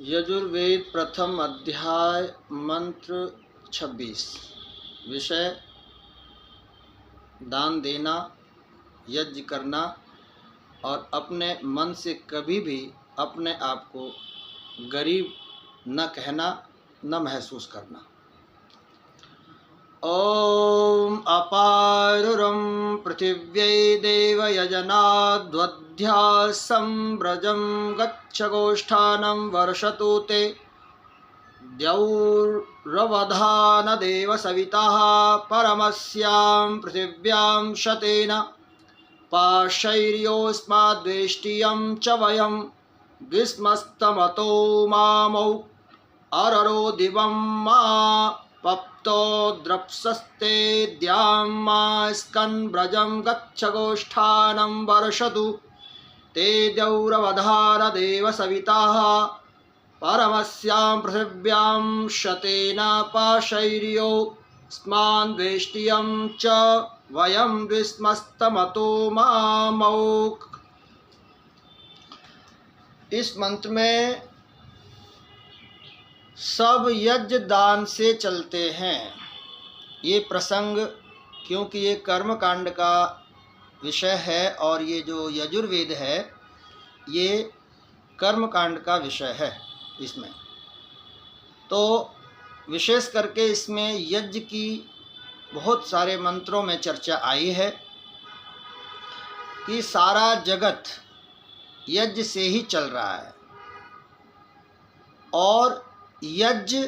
यजुर्वेद प्रथम अध्याय मंत्र 26। विषय दान देना, यज्ञ करना और अपने मन से कभी भी अपने आप को गरीब न कहना, न महसूस करना। ओम अपारुरं पृथिव्यै देवयजनाद्वध्यासं व्रजं गच्छ गोष्ठानं वर्षतु ते द्यौरवधानदेव सविताः परमस्यां पृथिव्यां शतेन पाशैर्योऽस्माद्वेष्टियं च वयं ग्रीष्मस्तमतो मामौ अररो दिवं मा पप्तो द्रप्सस्ते द्याम्मा स्कन्व्रजं गच्छ गोष्ठानं वर्षतु ते द्यौरवधानदेव सविताः परमस्यां पृथिव्यां शतेन पाशैर्योऽस्माद्वेष्टियं च वयं ग्रीष्मस्तमतो मामौक्। इस मंत्र में सब यज्ञ दान से चलते हैं। ये प्रसंग क्योंकि ये कर्म कांड का विषय है और ये जो यजुर्वेद है ये कर्म कांड का विषय है। इसमें तो विशेष करके इसमें यज्ञ की बहुत सारे मंत्रों में चर्चा आई है कि सारा जगत यज्ञ से ही चल रहा है और यज्ञ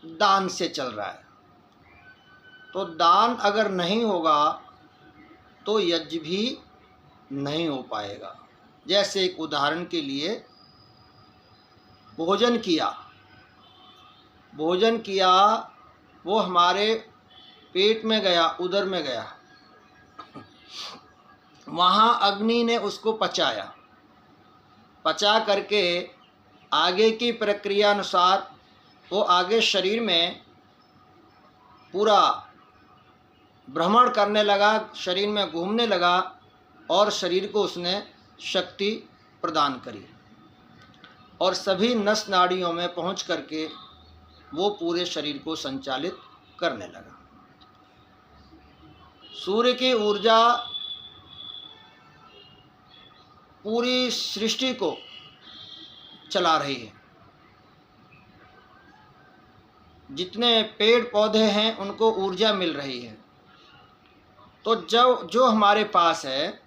दान से चल रहा है। तो दान अगर नहीं होगा तो यज्ञ भी नहीं हो पाएगा। जैसे एक उदाहरण के लिए भोजन किया वो हमारे पेट में गया, उदर में गया, वहाँ अग्नि ने उसको पचा करके आगे की प्रक्रिया अनुसार वो आगे शरीर में पूरा भ्रमण करने लगा, शरीर में घूमने लगा और शरीर को उसने शक्ति प्रदान करी और सभी नस नाड़ियों में पहुंच करके वो पूरे शरीर को संचालित करने लगा। सूर्य की ऊर्जा पूरी सृष्टि को चला रही है। जितने पेड़ पौधे हैं उनको ऊर्जा मिल रही है। तो जो हमारे पास है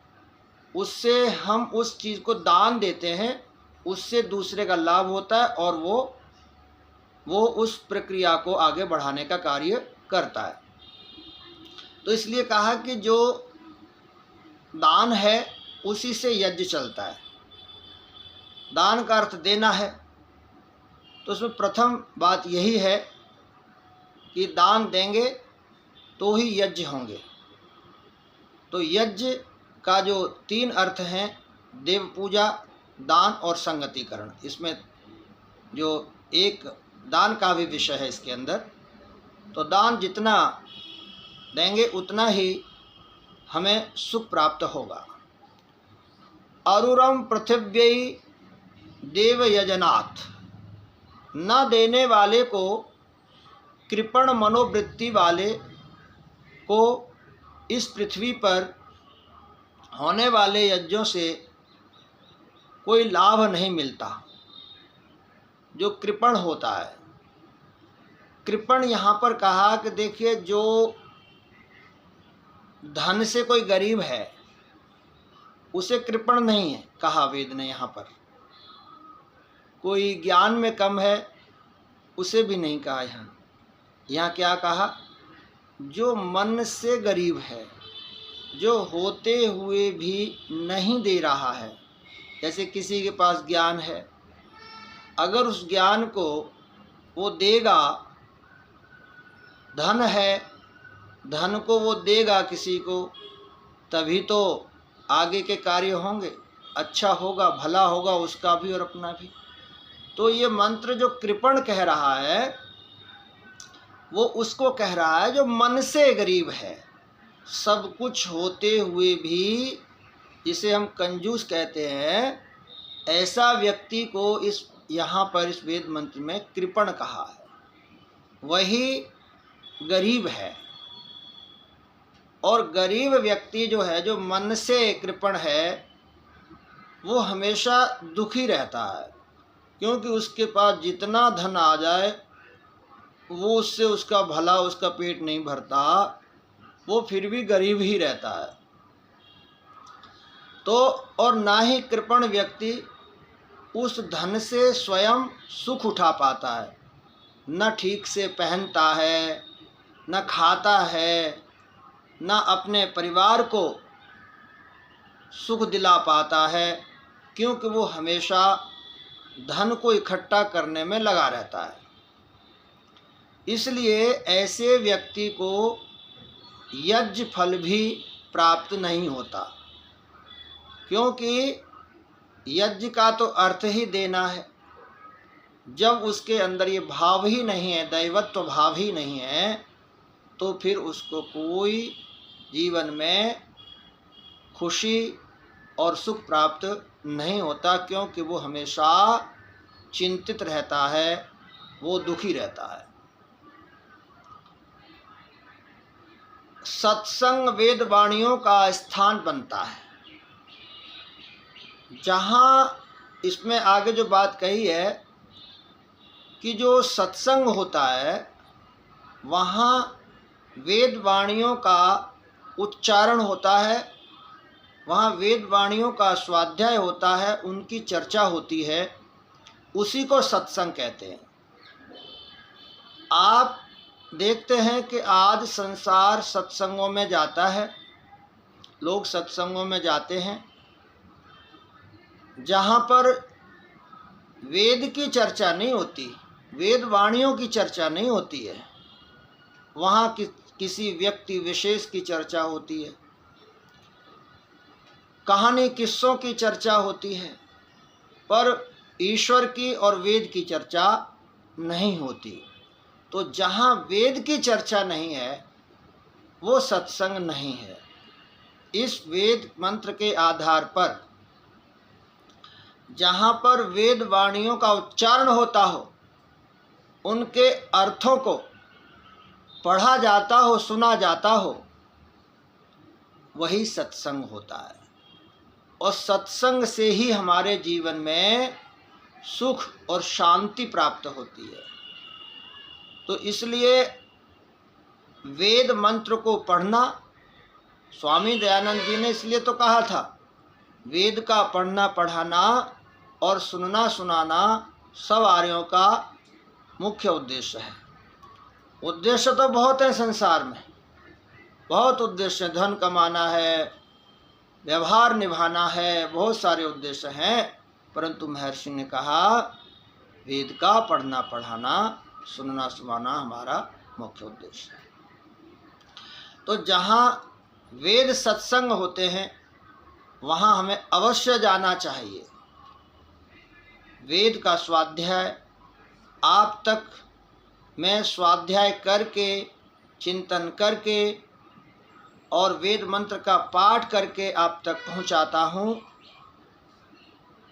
उससे हम उस चीज़ को दान देते हैं, उससे दूसरे का लाभ होता है और वो उस प्रक्रिया को आगे बढ़ाने का कार्य करता है। तो इसलिए कहा कि जो दान है उसी से यज्ञ चलता है। दान का अर्थ देना है। तो उसमें प्रथम बात यही है कि दान देंगे तो ही यज्ञ होंगे। तो यज्ञ का जो 3 अर्थ हैं, देव पूजा, दान और संगतिकरण, इसमें जो एक दान का भी विषय है इसके अंदर। तो दान जितना देंगे उतना ही हमें सुख प्राप्त होगा। अरुरम पृथिव्यै देवयजनात्, न देने वाले को, कृपण मनोवृत्ति वाले को इस पृथ्वी पर होने वाले यज्ञों से कोई लाभ नहीं मिलता। जो कृपण होता है, कृपण यहाँ पर कहा कि देखिए जो धन से कोई गरीब है उसे कृपण नहीं है कहा वेद ने। यहाँ पर कोई ज्ञान में कम है उसे भी नहीं कहा। यहाँ क्या कहा? जो मन से गरीब है, जो होते हुए भी नहीं दे रहा है। जैसे किसी के पास ज्ञान है, अगर उस ज्ञान को वो देगा, धन है, धन को वो देगा किसी को, तभी तो आगे के कार्य होंगे, अच्छा होगा, भला होगा उसका भी और अपना भी। तो ये मंत्र जो कृपण कह रहा है वो उसको कह रहा है जो मन से गरीब है, सब कुछ होते हुए भी, जिसे हम कंजूस कहते हैं, ऐसा व्यक्ति को इस यहाँ पर इस वेद मंत्र में कृपण कहा है, वही गरीब है। और गरीब व्यक्ति जो है, जो मन से कृपण है, वो हमेशा दुखी रहता है, क्योंकि उसके पास जितना धन आ जाए वो उससे उसका भला, उसका पेट नहीं भरता, वो फिर भी गरीब ही रहता है। तो और ना ही कृपण व्यक्ति उस धन से स्वयं सुख उठा पाता है, न ठीक से पहनता है, न खाता है, न अपने परिवार को सुख दिला पाता है, क्योंकि वो हमेशा धन को इकट्ठा करने में लगा रहता है। इसलिए ऐसे व्यक्ति को यज्ञ फल भी प्राप्त नहीं होता, क्योंकि यज्ञ का तो अर्थ ही देना है। जब उसके अंदर ये भाव ही नहीं है, दैवत्व भाव ही नहीं है, तो फिर उसको कोई जीवन में खुशी और सुख प्राप्त नहीं होता, क्योंकि वो हमेशा चिंतित रहता है, वो दुखी रहता है। सत्संग वेद वाणियों का स्थान बनता है। जहाँ इसमें आगे जो बात कही है कि जो सत्संग होता है वहाँ वेद वाणियों का उच्चारण होता है, वहाँ वेद वाणियों का स्वाध्याय होता है, उनकी चर्चा होती है, उसी को सत्संग कहते हैं। आप देखते हैं कि आज संसार सत्संगों में जाता है, लोग सत्संगों में जाते हैं जहाँ पर वेद की चर्चा नहीं होती, वेद वाणियों की चर्चा नहीं होती है, वहाँ किसी व्यक्ति विशेष की चर्चा होती है, कहानी किस्सों की चर्चा होती है, पर ईश्वर की और वेद की चर्चा नहीं होती। तो जहाँ वेद की चर्चा नहीं है वो सत्संग नहीं है। इस वेद मंत्र के आधार पर जहाँ पर वेद वाणियों का उच्चारण होता हो, उनके अर्थों को पढ़ा जाता हो, सुना जाता हो, वही सत्संग होता है। और सत्संग से ही हमारे जीवन में सुख और शांति प्राप्त होती है। तो इसलिए वेद मंत्र को पढ़ना, स्वामी दयानंद जी ने इसलिए तो कहा था, वेद का पढ़ना पढ़ाना और सुनना सुनाना सब आर्यों का मुख्य उद्देश्य है। उद्देश्य तो बहुत है संसार में, बहुत उद्देश्य, धन कमाना है, व्यवहार निभाना है, बहुत सारे उद्देश्य हैं, परंतु महर्षि ने कहा वेद का पढ़ना पढ़ाना सुनना सुनाना हमारा मुख्य उद्देश्य है। तो जहाँ वेद सत्संग होते हैं वहाँ हमें अवश्य जाना चाहिए। वेद का स्वाध्याय आप तक मैं स्वाध्याय करके, चिंतन करके और वेद मंत्र का पाठ करके आप तक पहुँचाता हूँ।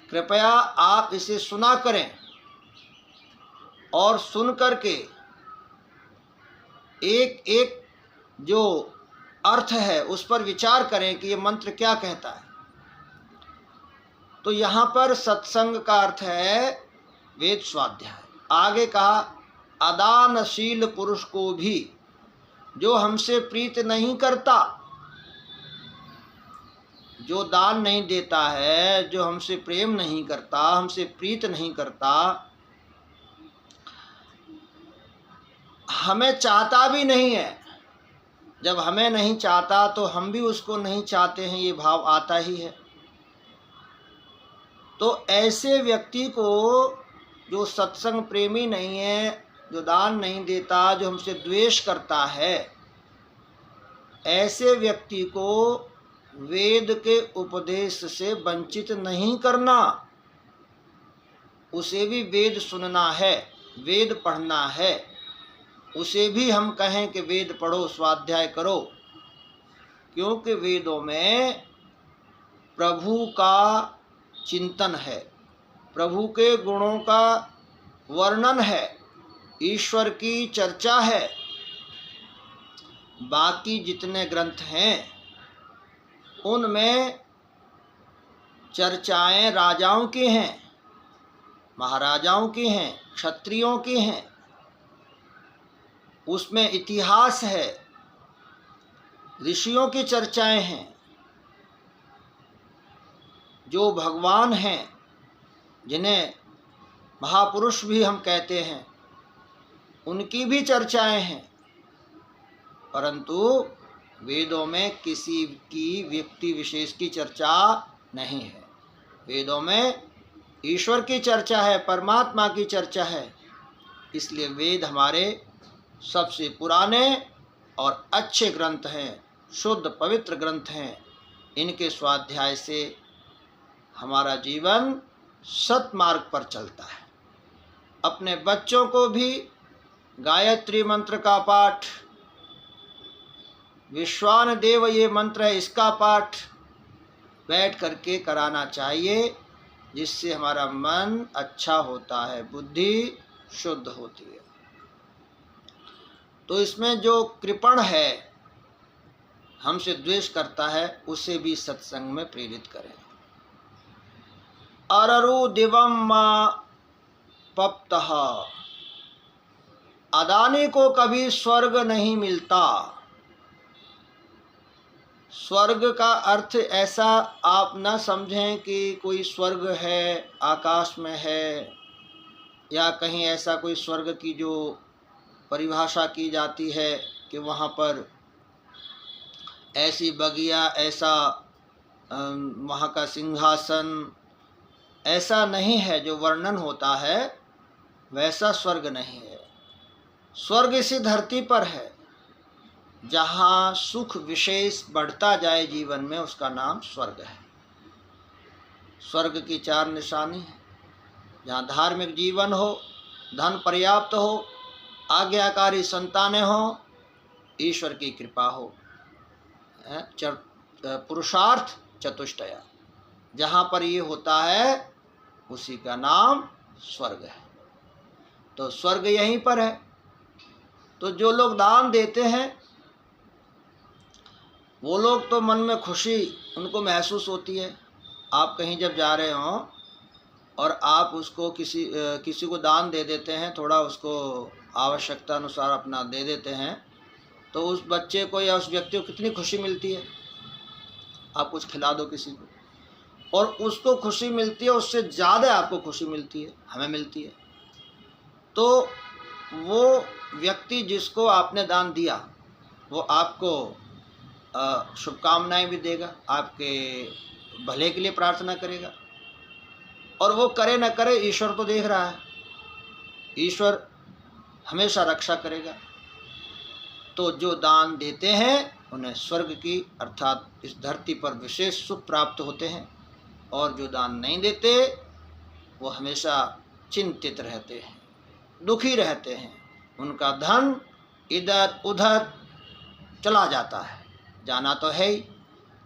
कृपया आप इसे सुना करें और सुन करके एक एक जो अर्थ है उस पर विचार करें कि ये मंत्र क्या कहता है। तो यहाँ पर सत्संग का अर्थ है वेद स्वाध्याय। आगे कहा अदानशील पुरुष को भी जो हमसे प्रीत नहीं करता, जो दान नहीं देता है, जो हमसे प्रेम नहीं करता, हमसे प्रीत नहीं करता, हमें चाहता भी नहीं है। जब हमें नहीं चाहता तो हम भी उसको नहीं चाहते हैं, ये भाव आता ही है। तो ऐसे व्यक्ति को जो सत्संग प्रेमी नहीं है, जो दान नहीं देता, जो हमसे द्वेष करता है, ऐसे व्यक्ति को वेद के उपदेश से वंचित नहीं करना। उसे भी वेद सुनना है, वेद पढ़ना है। उसे भी हम कहें कि वेद पढ़ो, स्वाध्याय करो, क्योंकि वेदों में प्रभु का चिंतन है, प्रभु के गुणों का वर्णन है, ईश्वर की चर्चा है। बाकी जितने ग्रंथ हैं उनमें चर्चाएं राजाओं की हैं, महाराजाओं की हैं, क्षत्रियों की हैं। उसमें इतिहास है, ऋषियों की चर्चाएं हैं। जो भगवान हैं, जिन्हें महापुरुष भी हम कहते हैं, उनकी भी चर्चाएं हैं। परंतु वेदों में किसी की व्यक्ति विशेष की चर्चा नहीं है। वेदों में ईश्वर की चर्चा है, परमात्मा की चर्चा है। इसलिए वेद हमारे सबसे पुराने और अच्छे ग्रंथ हैं, शुद्ध पवित्र ग्रंथ हैं। इनके स्वाध्याय से हमारा जीवन सत्मार्ग पर चलता है। अपने बच्चों को भी गायत्री मंत्र का पाठ, विश्वान देव ये मंत्र है, इसका पाठ बैठ करके कराना चाहिए, जिससे हमारा मन अच्छा होता है, बुद्धि शुद्ध होती है। तो इसमें जो कृपण है, हमसे द्वेष करता है, उसे भी सत्संग में प्रेरित करें। अररु दिवम मा पप्तः, अदानी को कभी स्वर्ग नहीं मिलता। स्वर्ग का अर्थ ऐसा आप न समझें कि कोई स्वर्ग है, आकाश में है, या कहीं ऐसा कोई स्वर्ग की जो परिभाषा की जाती है कि वहाँ पर ऐसी बगिया, ऐसा वहाँ का सिंहासन, ऐसा नहीं है। जो वर्णन होता है वैसा स्वर्ग नहीं है। स्वर्ग इसी धरती पर है, जहाँ सुख विशेष बढ़ता जाए जीवन में, उसका नाम स्वर्ग है। स्वर्ग की 4 निशानी है। जहाँ धार्मिक जीवन हो, धन पर्याप्त हो, आज्ञाकारी संतानें हों, ईश्वर की कृपा हो, पुरुषार्थ चतुष्टया, जहाँ पर ये होता है उसी का नाम स्वर्ग है। तो स्वर्ग यहीं पर है। तो जो लोग दान देते हैं, वो लोग तो मन में खुशी उनको महसूस होती है। आप कहीं जब जा रहे हों और आप उसको किसी को दान दे देते हैं, थोड़ा उसको आवश्यकता अनुसार अपना दे देते हैं, तो उस बच्चे को या उस व्यक्ति को कितनी खुशी मिलती है। आप कुछ खिला दो किसी को, और उसको खुशी मिलती है, उससे ज़्यादा आपको खुशी मिलती है, हमें मिलती है। तो वो व्यक्ति जिसको आपने दान दिया, वो आपको शुभकामनाएं भी देगा, आपके भले के लिए प्रार्थना करेगा। और वो करे न करे, ईश्वर तो देख रहा है, ईश्वर हमेशा रक्षा करेगा। तो जो दान देते हैं उन्हें स्वर्ग की, अर्थात इस धरती पर विशेष सुख प्राप्त होते हैं। और जो दान नहीं देते, वो हमेशा चिंतित रहते हैं, दुखी रहते हैं। उनका धन इधर उधर चला जाता है, जाना तो है ही।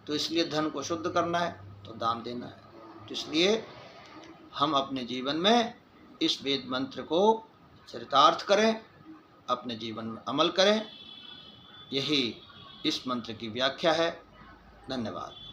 तो इसलिए धन को शुद्ध करना है तो दान देना है। तो इसलिए हम अपने जीवन में इस वेद मंत्र को चरितार्थ करें, अपने जीवन में अमल करें। यही इस मंत्र की व्याख्या है। धन्यवाद।